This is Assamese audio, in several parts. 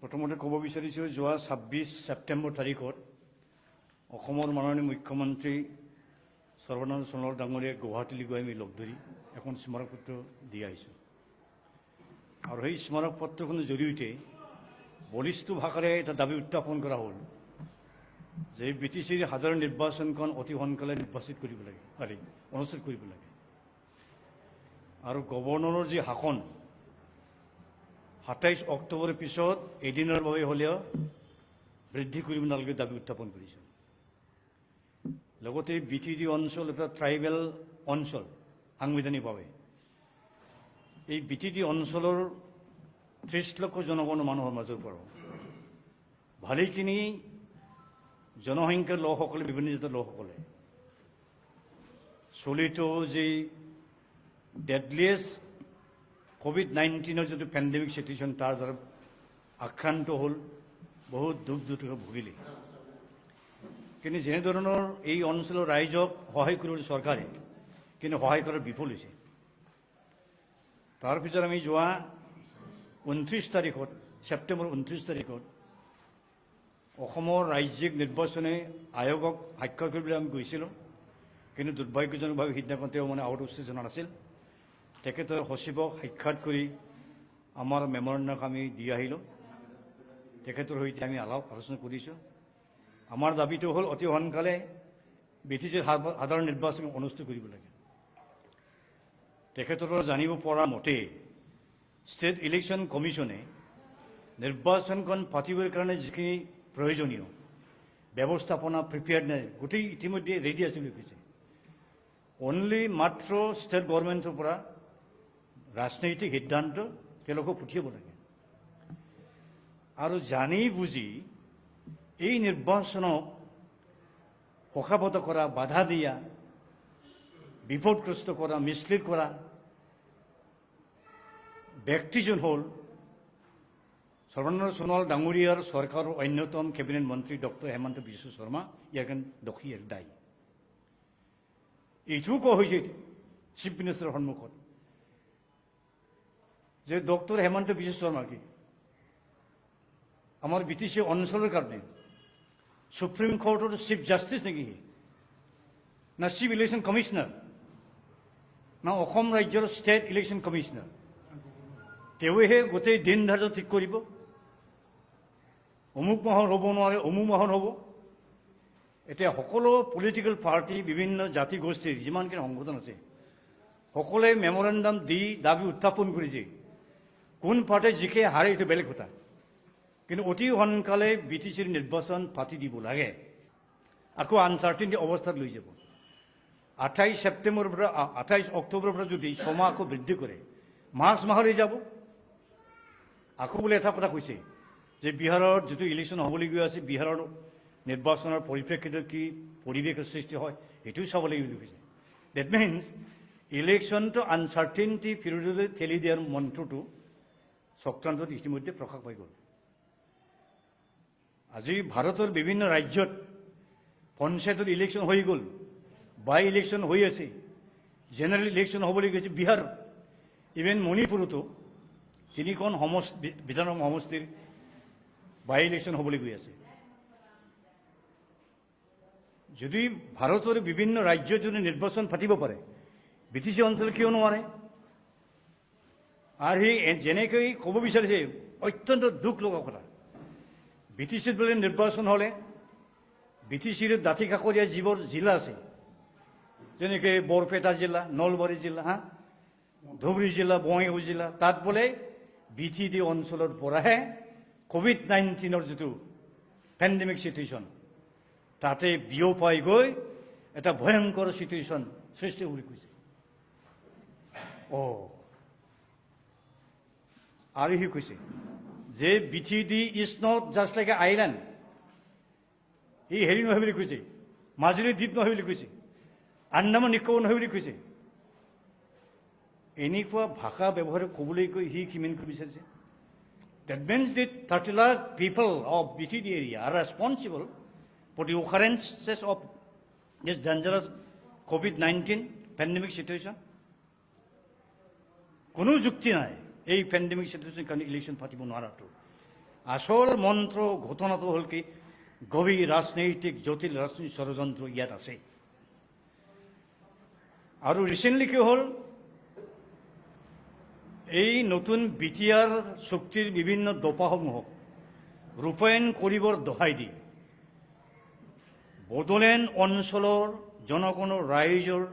প্ৰথমতে ক'ব বিচাৰিছোঁ যোৱা 26 ছেপ্টেম্বৰ তাৰিখত অসমৰ মাননীয় মুখ্যমন্ত্ৰী সৰ্বানন্দ সোণোৱাল ডাঙৰীয়াক গুৱাহাটীলৈ গৈ আমি লগ ধৰি এখন স্মাৰকপত্ৰ দি আহিছোঁ আৰু সেই স্মাৰকপত্ৰখনৰ জৰিয়তে বলিষ্ঠ ভাষাৰে এটা দাবী উত্থাপন কৰা হ'ল যে BTCৰ সাধাৰণ নিৰ্বাচনখন অতি সোনকালে নিৰ্বাচিত কৰিব লাগে অনুষ্ঠিত কৰিব লাগে আৰু গভৰ্ণৰৰ যি শাসন 27 অক্টোবৰৰ পিছত এদিনৰ বাবে হ'লেও বৃদ্ধি কৰিব নালাগে দাবী উত্থাপন কৰিছে লগতে BTD অঞ্চল এটা ট্ৰাইবেল অঞ্চল সাংবিধানিকভাৱে এই BTD অঞ্চলৰ 30 লক্ষ জনগণ মানুহৰ মাজৰ পৰা ভালেখিনি জনসংখ্যাৰ লোকসকলে বিভিন্ন জাতৰ লোকসকলে চলিত যি ডেডলিয়েষ্ট COVID-19 যিটো পেণ্ডেমিক চিটুৱেশ্যন তাৰ দ্বাৰা আক্ৰান্ত হ'ল বহুত দুখ দুৰ্দশা ভুগিলে কিন্তু যেনেধৰণৰ এই অঞ্চলৰ ৰাইজক সহায় কৰিব চৰকাৰে কিন্তু সহায় কৰাৰ বিফল হৈছে তাৰ পিছত আমি যোৱা 29 তাৰিখত ছেপ্টেম্বৰ 29 তাৰিখত অসমৰ ৰাজ্যিক নিৰ্বাচনী আয়োগক সাক্ষাৎ কৰিবলৈ আমি গৈছিলোঁ কিন্তু দুৰ্ভাগ্যজনকভাৱে সিদিনাখন তেওঁ আউট অফ ষ্টেচন আছিল তেখেতৰ সচিবক সাক্ষাৎ কৰি আমাৰ মেমৰেণ্ডাম আমি দি আহিলোঁ তেখেতৰ সৈতে আমি আলোচনা কৰিছোঁ আমাৰ দাবীটো হ'ল অতি সোনকালে BTCৰ সাধাৰণ নিৰ্বাচন অনুষ্ঠিত কৰিব লাগে তেখেতৰ জানিব পৰা মতে ষ্টেট ইলেকশ্যন কমিশ্যনে নিৰ্বাচনখন পাতিবৰ কাৰণে যিখিনি প্ৰয়োজনীয় ব্যৱস্থাপনা প্ৰিপেয়াৰ্ডনেছ গোটেই ইতিমধ্যে ৰেডি আছে বুলি কৈছে অনলি মাত্ৰ ষ্টেট গভৰ্ণমেণ্টৰ পৰা ৰাজনৈতিক সিদ্ধান্ত তেওঁলোকক পঠিয়াব লাগে আৰু জানি বুজি এই নিৰ্বাচনক পক্ষপাত কৰা বাধা দিয়া বিপদগ্ৰস্ত কৰা মিছলিড কৰা ব্যক্তিজন হ'ল সৰ্বানন্দ সোণোৱাল ডাঙৰীয়াৰ চৰকাৰৰ অন্যতম কেবিনেট মন্ত্ৰী ডক্টৰ হেমন্ত বিশ্ব শৰ্মা ইয়াৰ কাৰণে দোষী এক দায়ী এইটোও কোৱা হৈছে চিফ মিনিষ্টাৰৰ সন্মুখত যে ডক্টৰ হেমন্ত বিশ্ব শৰ্মা কি আমাৰ BTC অঞ্চলৰ কাৰণে সুপ্ৰিম কোৰ্টৰ চিফ জাষ্টিছ নেকি না চিফ ইলেকশ্যন কমিশ্যনাৰ না অসম ৰাজ্যৰ ষ্টেট ইলেকশ্যন কমিশ্যনাৰ তেওঁহে গোটেই দিন ধাৰ্য ঠিক কৰিব অমুক মাহত হ'ব নোৱাৰে অমুক মাহত হ'ব এতিয়া সকলো পলিটিকেল পাৰ্টি বিভিন্ন জাতি গোষ্ঠীৰ যিমানখিনি সংগঠন আছে সকলোৱে মেমৰেণ্ডাম দি দাবী উত্থাপন কৰিছে কোন পাৰ্টিয়ে জিকে হাৰে এইটো বেলেগ কথা কিন্তু অতি সোনকালে BTCৰ নিৰ্বাচন পাতি দিব লাগে আকৌ আনচাৰ্টেনিটি অৱস্থাত লৈ যাব 28 ছেপ্টেম্বৰৰ পৰা 28 অক্টোবৰৰ পৰা যদি ছমাহ আকৌ বৃদ্ধি কৰে মাৰ্চ মাহলৈ যাব আকৌ বোলে এটা কথা কৈছে যে বিহাৰৰ যিটো ইলেকশ্যন হ'বলৈ গৈ আছে বিহাৰৰ নিৰ্বাচনৰ পৰিপ্ৰেক্ষিতত কি পৰিৱেশৰ সৃষ্টি হয় সেইটোও চাব লাগিব বুলি কৈছে ডেট মিনছ ইলেকশ্যনটো আনচাৰ্টেনিটি পিৰিয়ডলৈ ঠেলি দিয়াৰ মন্ত্ৰটো চক্ৰান্তত ইতিমধ্যে প্ৰকাশ পাই গ'ল আজি ভাৰতৰ বিভিন্ন ৰাজ্যত পঞ্চায়তৰ ইলেকশ্যন হৈ গ'ল বাই ইলেকশ্যন হৈ আছে জেনেৰেল ইলেকশ্যন হ'বলৈ গৈছে বিহাৰ ইভেন মণিপুৰতো 3খন বিধানসভা সমষ্টিৰ বাই ইলেকশ্যন হ'বলৈ গৈ আছে যদি ভাৰতৰ বিভিন্ন ৰাজ্যত যদি নিৰ্বাচন পাতিব পাৰে BTC অঞ্চল কিয় নোৱাৰে আৰু সি যেনেকৈ ক'ব বিচাৰিছে অত্যন্ত দুখ লগা কথা BTCত বোলে নিৰ্বাচন হ'লে BTCৰ দাঁতি কাষৰীয়া যিবোৰ জিলা আছে যেনেকৈ বৰপেটা জিলা নলবাৰী জিলা ধুবুৰী জিলা বঙাইগাঁও জিলা তাত বোলে BTD অঞ্চলৰ পৰাহে COVID-19ৰ যিটো পেণ্ডেমিক চিটুৱেশ্যন তাতে বিয়পাই গৈ এটা ভয়ংকৰ চিটুৱেশ্যন সৃষ্টি কৰি কৈছে আৰু সি কৈছে যে BTD is not just like a island ই হেৰি নহয় বুলি কৈছে মাজুলী দ্বীপ নহয় বুলি কৈছে আন্দামান নিকোবৰ নহয় বুলি কৈছে এনেকুৱা ভাষা ব্যৱহাৰ ক'বলৈ গৈ সি কিমান কৰিব বিচাৰিছে that means that 30 lakh people of BTD area are responsible for the occurrences of this dangerous COVID-19 pandemic situation কোনো যুক্তি নাই এই পেণ্ডেমিক চিটুৱেশ্যন কাৰণে ইলেকশ্যন পাতিব নোৱাৰাটো আসল মন্ত্ৰ ঘটনাটো হ'ল কি গভীৰ ৰাজনৈতিক জটিল ৰাজনৈতিক ষড়যন্ত্ৰ ইয়াত আছে। আৰু ৰিচেণ্টলি কি হ'ল, এই নতুন বিটিআৰ চুক্তিৰ বিভিন্ন দফাসমূহক ৰূপায়ণ কৰিবৰ দোহাই দি বড়োলেণ্ড অঞ্চলৰ জনগণৰ ৰাইজৰ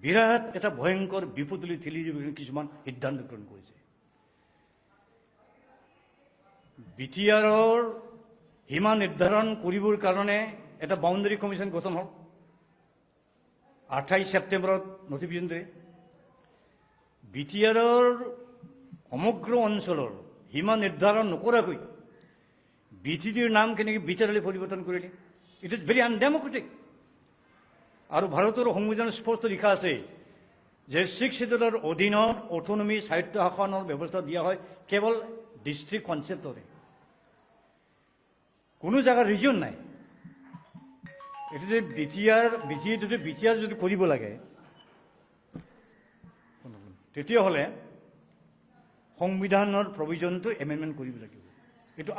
বিৰাট এটা ভয়ংকৰ বিপদলৈ ঠেলি দিবলৈ কিছুমান সিদ্ধান্ত গ্ৰহণ কৰিছে। বিটিআৰৰ সীমা নিৰ্ধাৰণ কৰিবৰ কাৰণে এটা বাউণ্ডাৰী কমিশ্যন গঠন হ'ল 28 ছেপ্টেম্বৰত নটিফিকেশ্যন দিয়ে। বিটিআৰৰ সমগ্ৰ অঞ্চলৰ সীমা নিৰ্ধাৰণ নকৰাকৈ বিটিডিৰ নাম কেনেকৈ বিটিআৰলৈ পৰিৱৰ্তন কৰিলে? It is very undemocratic. আৰু ভাৰতৰ সংবিধানত স্পষ্ট লিখা আছে যে 6 শিডিউলৰ অধীনত অটনমি স্বায়ত্ত শাসনৰ ব্যৱস্থা দিয়া হয় কেৱল ডিষ্ট্ৰিক্ট কনচেপ্টৰে, কোনো জায়গাৰ ৰিজন নাই। এইটো যে বিটিআৰ যদি কৰিব লাগে তেতিয়াহ'লে সংবিধানৰ প্ৰভিজনটো এমেণ্ডমেণ্ট কৰিব লাগিব। এইটো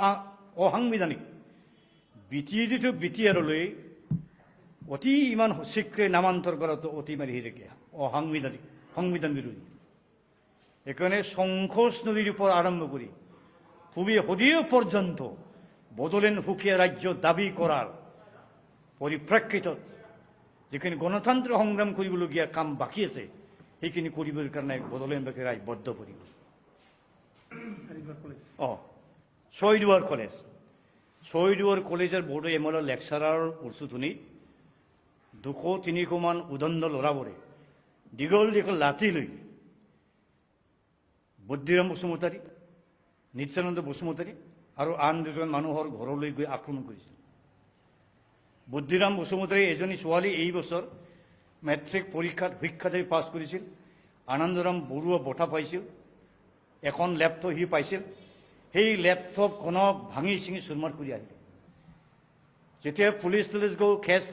অসাংবিধানিক। বিটিআৰলৈ অতি ইমান শীঘ্ৰে নামান্তৰ কৰাটো অতি মাৰি হেৰিকীয়া, অসাংবিধানিক, সংবিধান বিৰোধী। সেইকাৰণে সংকোচ নদীৰ পৰা আৰম্ভ কৰি পূবে সদীয় পৰ্যন্ত বড়োলেণ্ড সুকীয়া ৰাজ্য দাবী কৰাৰ পৰিপ্ৰেক্ষিতত যিখিনি গণতন্ত্ৰ সংগ্ৰাম কৰিবলগীয়া কাম বাকী আছে সেইখিনি কৰিবৰ কাৰণে বড়োলেণ্ডবাসী ৰাইজ বদ্ধপৰিকৰ। ছয়দুৱাৰ কলেজৰ বড়ো এমএলৰ লেকচাৰাৰ প্ৰস্তুতনি 200-300 মান উদণ্ড ল'ৰাবোৰে দীঘল দীঘল লাঠি লৈ বুদ্ধিৰাম বসুমতাৰী, নিত্যানন্দ বসুমতাৰী আৰু আন দুজন মানুহৰ ঘৰলৈ গৈ আক্ৰমণ কৰিছিল। বুদ্ধিৰাম বসুমতাৰী এজনী ছোৱালী এই বছৰ মেট্ৰিক পৰীক্ষাত সুখ্যাতি পাছ কৰিছিল। আনন্দৰাম বৰুৱা বঁটা পাইছিল, এখন লেপটপ সি পাইছিল। সেই লেপটপখনক ভাঙি চিঙি চুৰমাৰ কৰি আহিলে। যেতিয়া পুলিচ গৈ কেছ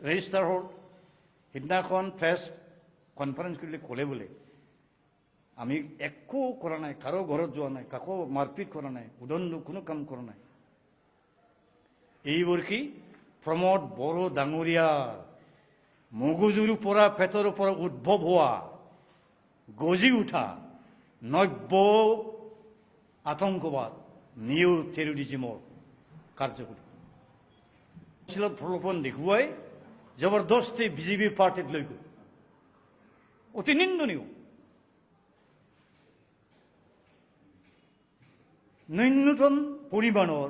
ৰেজিষ্টাৰ হ'ল, সিদিনাখন প্ৰেছ কনফাৰেঞ্চ কৰিলে ক'লে বোলে আমি একো কৰা নাই, কাৰো ঘৰত যোৱা নাই, কাকো মাৰপিট কৰা নাই, উদণ্ড কোনো কাম কৰা নাই। এইবোৰ কি প্ৰমোদ বড়ো ডাঙৰীয়াৰ মগজুৰ পৰা পেটৰ পৰা উদ্ভৱ হোৱা গজি উঠা নব্য আতংকবাদ, নিউ টেৰৰিজিমৰ কাৰ্যকৰী প্ৰলোভন দেখুৱাই জবৰদস্তি বিজেপি পাৰ্টিত লৈ গ'ল। অতি নিন্দনীয়। ন্যূনতম পৰিমাণৰ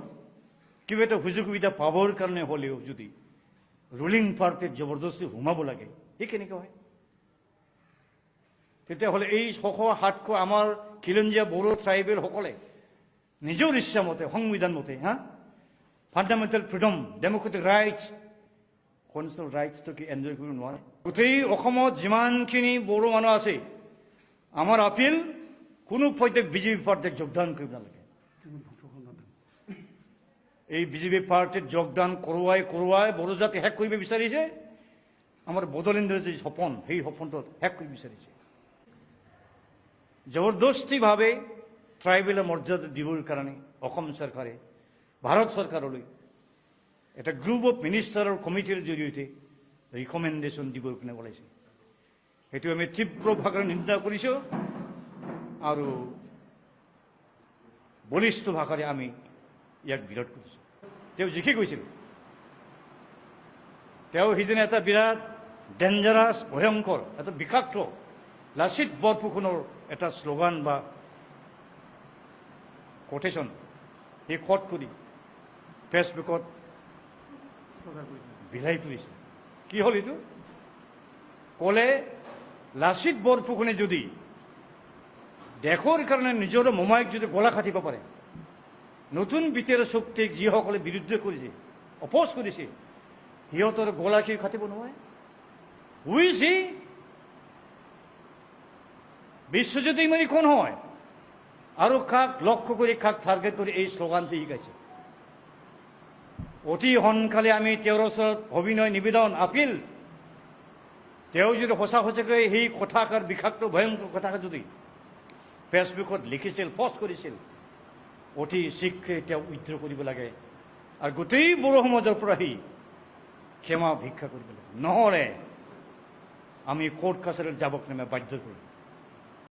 কিবা এটা সুযোগ সুবিধা পাবৰ কাৰণে হ'লেও যদি ৰুলিং পাৰ্টিত জবৰদস্তি সোমাব লাগে, এই কেনেকৈ হয়? তেতিয়াহ'লে এই 600-700 আমাৰ খিলঞ্জীয়া বড়ো ট্ৰাইবেলসকলে নিজৰ ইচ্ছামতে সংবিধান মতে fundamental freedom, democratic rights, constitutional ৰাইটছটো কি এনজয় কৰিব নোৱাৰে? গোটেই অসমত যিমানখিনি বড়ো মানুহ আছে, আমাৰ আপিল কোনো প্ৰত্যেক বিজেপি পাৰ্টিত যোগদান কৰিব নালাগে। এই বিজেপি পাৰ্টিত যোগদান কৰোৱাই বড়ো জাতি শেষ কৰিব বিচাৰিছে। আমাৰ বড়োলেণ্ডৰ যি সপোন, সেই সপোনটো শেষ কৰিব বিচাৰিছে। জবৰদস্তিভাৱে ট্ৰাইবেলৰ মৰ্যাদা দিবৰ কাৰণে অসম চৰকাৰে ভাৰত চৰকাৰলৈ এটা গ্ৰুপ অফ মিনিষ্টাৰৰ কমিটিৰ জৰিয়তে ৰিকমেণ্ডেশ্যন দিবৰ কাৰণে ওলাইছে। সেইটো আমি তীব্ৰ ভাষাৰে নিন্দা কৰিছোঁ আৰু বলিষ্ঠ ভাষাৰে আমি ইয়াক বিৰোধ কৰিছোঁ। তেওঁ জিকি কৈছিল, তেওঁ সিদিনা এটা বিৰাট ডেঞ্জাৰাছ, ভয়ংকৰ, এটা বিষাক্ত লাচিত বৰফুকনৰ এটা শ্লোগান বা কোটেশ্যন সেই কট কৰি ফেচবুকত বিলাই ফুৰিছে। কি হ'ল এইটো? ক'লে লাচিত বৰফুকনে যদি দেশৰ কাৰণে নিজৰ মোমাইক যদি গলা কাটিব পাৰে, নতুন বিটিআৰ শক্তিক যিসকলে বিৰুদ্ধে কৰিছে, অপোজ কৰিছে, সিহঁতৰ গলা কি কাটিব নোৱাৰে? হুইছে বিশ্বজ্যোতি ইমানি কোন হয় আৰু কাক লক্ষ্য কৰি কাক টাৰ্গেট কৰি এই শ্লোগানটো শিকাইছে। অতি সোনকালে আমি তেওঁৰ ওচৰত অভিনয় নিবেদন আপিল, তেওঁ যদি সঁচাকৈ সেই কথাষাৰ বিষাক্ত ভয়ংকৰ কথাষাৰ যদি ফেচবুকত লিখিছিল, পোষ্ট কৰিছিল, অতি শীঘ্ৰে এতিয়া উইথড্ৰ কৰিব লাগে আৰু গোটেই বড়ো সমাজৰ পৰা সি ক্ষমা ভিক্ষা কৰিব লাগে, নহ'লে আমি কোৰ্ট কাছাৰীত যাবৰ কাৰণে বাধ্য কৰিম।